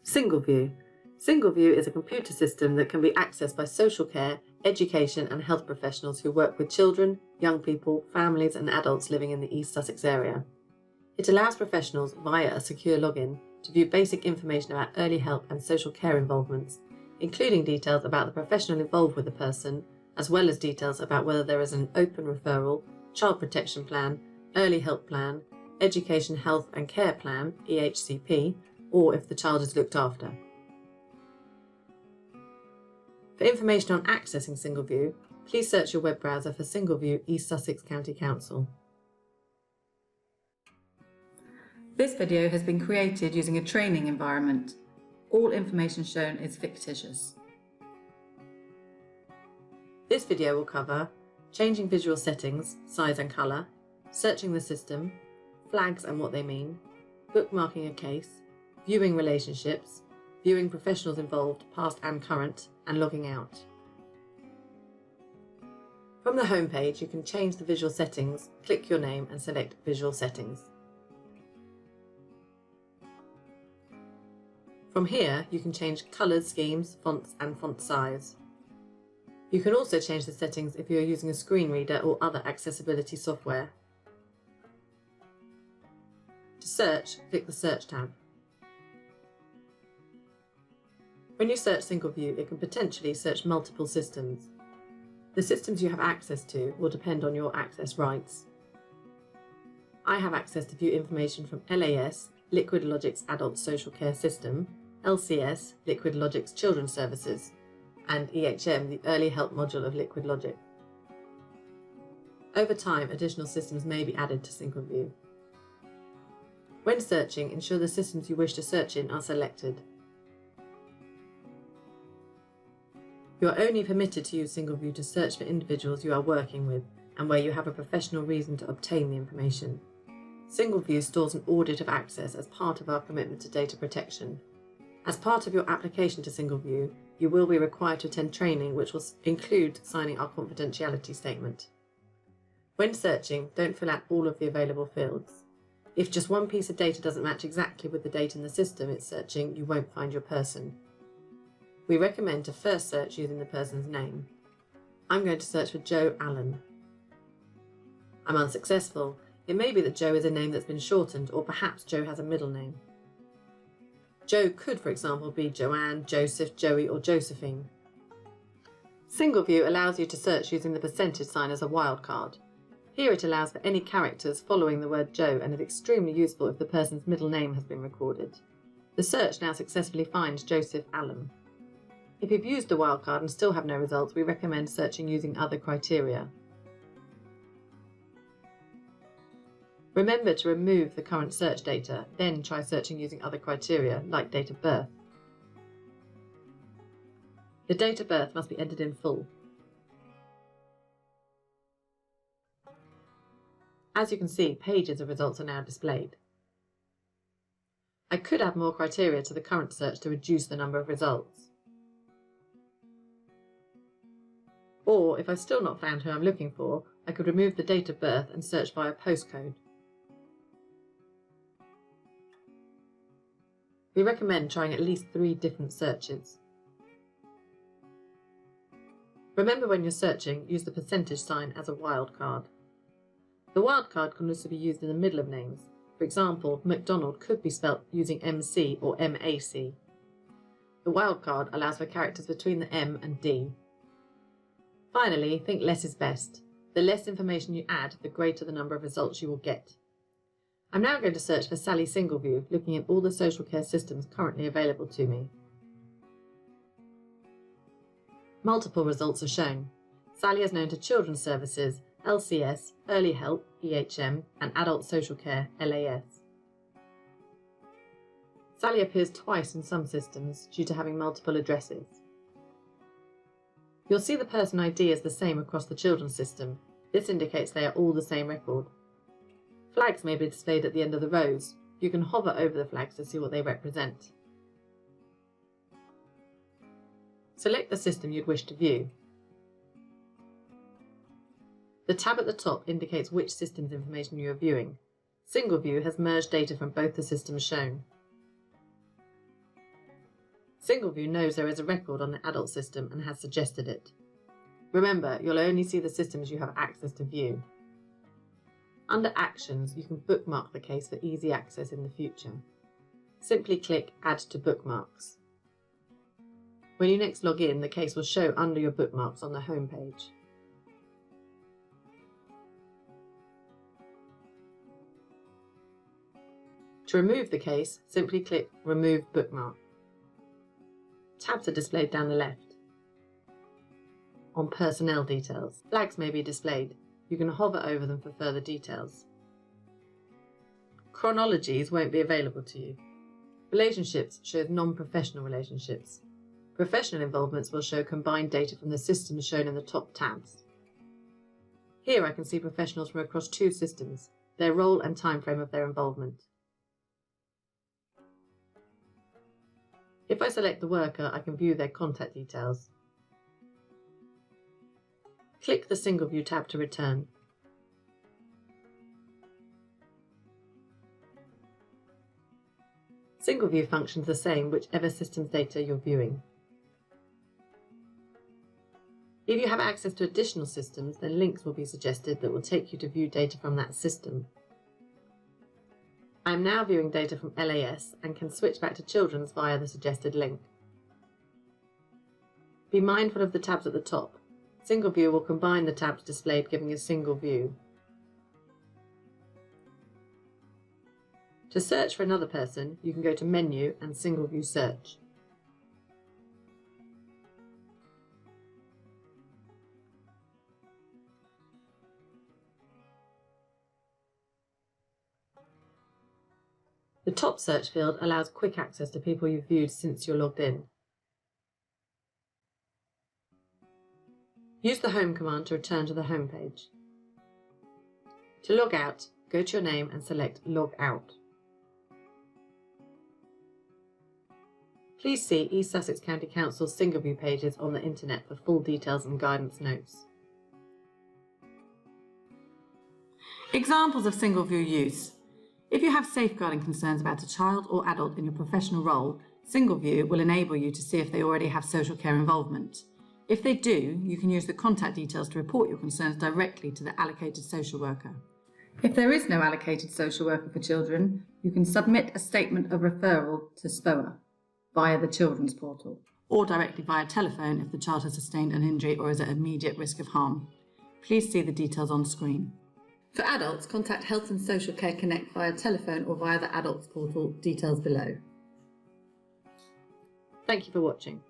SingleView. SingleView is a computer system that can be accessed by social care, education and health professionals who work with children, young people, families and adults living in the East Sussex area. It allows professionals, via a secure login, to view basic information about early help and social care involvements, including details about the professional involved with the person, as well as details about whether there is an open referral, child protection plan, early help plan, education, health and care plan, EHCP, or if the child is looked after. For information on accessing SingleView, please search your web browser for SingleView East Sussex County Council. This video has been created using a training environment. All information shown is fictitious. This video will cover changing visual settings, size and colour, searching the system, flags and what they mean, bookmarking a case, viewing relationships, viewing professionals involved, past and current, and logging out. From the home page, you can change the visual settings, click your name and select Visual Settings. From here, you can change colours, schemes, fonts and font size. You can also change the settings if you are using a screen reader or other accessibility software. To search, click the Search tab. When you search SingleView, it can potentially search multiple systems. The systems you have access to will depend on your access rights. I have access to view information from LAS, Liquid Logic's Adult Social Care System, LCS, Liquid Logic's Children's Services, and EHM, the Early Help module of Liquid Logic. Over time, additional systems may be added to SingleView. When searching, ensure the systems you wish to search in are selected. You are only permitted to use SingleView to search for individuals you are working with and where you have a professional reason to obtain the information. SingleView stores an audit of access as part of our commitment to data protection. As part of your application to SingleView, you will be required to attend training which will include signing our confidentiality statement. When searching, don't fill out all of the available fields. If just one piece of data doesn't match exactly with the data in the system it's searching, you won't find your person. We recommend to first search using the person's name. I'm going to search for Joe Allen. I'm unsuccessful. It may be that Joe is a name that's been shortened, or perhaps Joe has a middle name. Joe could, for example, be Joanne, Joseph, Joey or Josephine. SingleView allows you to search using the percentage sign as a wildcard. Here it allows for any characters following the word Joe and is extremely useful if the person's middle name has been recorded. The search now successfully finds Joseph Allen. If you've used a wildcard and still have no results, we recommend searching using other criteria. Remember to remove the current search data, then try searching using other criteria, like date of birth. The date of birth must be entered in full. As you can see, pages of results are now displayed. I could add more criteria to the current search to reduce the number of results. Or, if I've still not found who I'm looking for, I could remove the date of birth and search via postcode. We recommend trying at least 3 different searches. Remember when you're searching, use the percentage sign as a wildcard. The wildcard can also be used in the middle of names. For example, McDonald could be spelt using MC or MAC. The wildcard allows for characters between the M and D. Finally, think less is best. The less information you add, the greater the number of results you will get. I'm now going to search for Sally SingleView, looking at all the social care systems currently available to me. Multiple results are shown. Sally is known to Children's Services, LCS, Early Help, EHM, and Adult Social Care, LAS. Sally appears twice in some systems due to having multiple addresses. You'll see the person ID is the same across the children's system. This indicates they are all the same record. Flags may be displayed at the end of the rows. You can hover over the flags to see what they represent. Select the system you'd wish to view. The tab at the top indicates which system's information you are viewing. SingleView has merged data from both the systems shown. SingleView knows there is a record on the adult system and has suggested it. Remember, you'll only see the systems you have access to view. Under Actions, you can bookmark the case for easy access in the future. Simply click Add to Bookmarks. When you next log in, the case will show under your bookmarks on the home page. To remove the case, simply click Remove Bookmark. Tabs are displayed down the left. On Personnel Details, flags may be displayed. You can hover over them for further details. Chronologies won't be available to you. Relationships shows non-professional relationships. Professional involvements will show combined data from the systems shown in the top tabs. Here I can see professionals from across 2 systems, their role and time frame of their involvement. If I select the worker, I can view their contact details. Click the SingleView tab to return. SingleView functions the same whichever system's data you're viewing. If you have access to additional systems, then links will be suggested that will take you to view data from that system. I am now viewing data from LAS and can switch back to Children's via the suggested link. Be mindful of the tabs at the top. SingleView will combine the tabs displayed, giving a single view. To search for another person, you can go to Menu and SingleView Search. The top search field allows quick access to people you've viewed since you're logged in. Use the Home command to return to the home page. To log out, go to your name and select Log Out. Please see East Sussex County Council's SingleView pages on the internet for full details and guidance notes. Examples of SingleView use. If you have safeguarding concerns about a child or adult in your professional role, SingleView will enable you to see if they already have social care involvement. If they do, you can use the contact details to report your concerns directly to the allocated social worker. If there is no allocated social worker for children, you can submit a statement of referral to SCIS via the Children's Portal, or directly via telephone if the child has sustained an injury or is at immediate risk of harm. Please see the details on screen. For adults, contact Health and Social Care Connect via telephone or via the Adults Portal, details below. Thank you for watching.